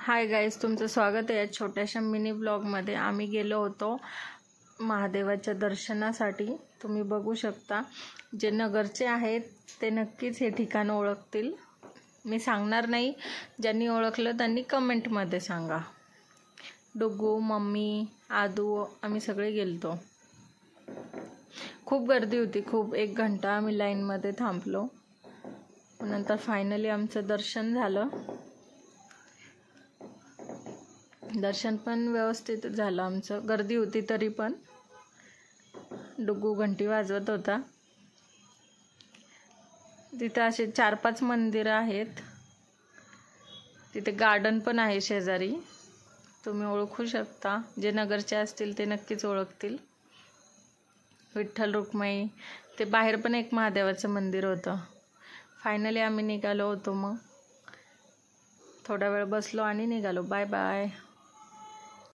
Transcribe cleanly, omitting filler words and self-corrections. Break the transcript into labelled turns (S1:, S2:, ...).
S1: Hi guys, तुमचं स्वागत आहे या छोट्याशा मिनी ब्लॉगमध्ये। आम्ही गेलो होतो महादेवाच्या दर्शनासाठी। तुम्ही बघू शकता, जे नगरचे आहेत ते नक्कीच हे ठिकाण ओळखतील। मी सांगणार नाही, ज्यांनी ओळखलं त्यांनी कमेंटमध्ये सांगा। डुगू, मम्मी, आदू आम्ही सगळे गेलतो। खूप गर्दी होती, खूप 1 घंटा आम्ही लाईनमध्ये थांबलो। नंतर फायनली आमचं दर्शन झालं। दर्शन पण व्यवस्थित झालं आमचं। गर्दी होती तरी पण डुगू घंटी वाजवत होता। तिथे असे 4-5 मंदिरं आहेत। तिथे गार्डन पण आहे शेजारी, तुम्ही ओळखू शकता। जे नगरचे असतील ते नक्कीच ओळखतील। विठ्ठल रुक्माई, ते बाहेर पण एक महादेवाचं मंदिर होतं। फायनली आम्ही निघालो होतो। मग थोडा वेळ बसलो आणि निघालो। Bye bye.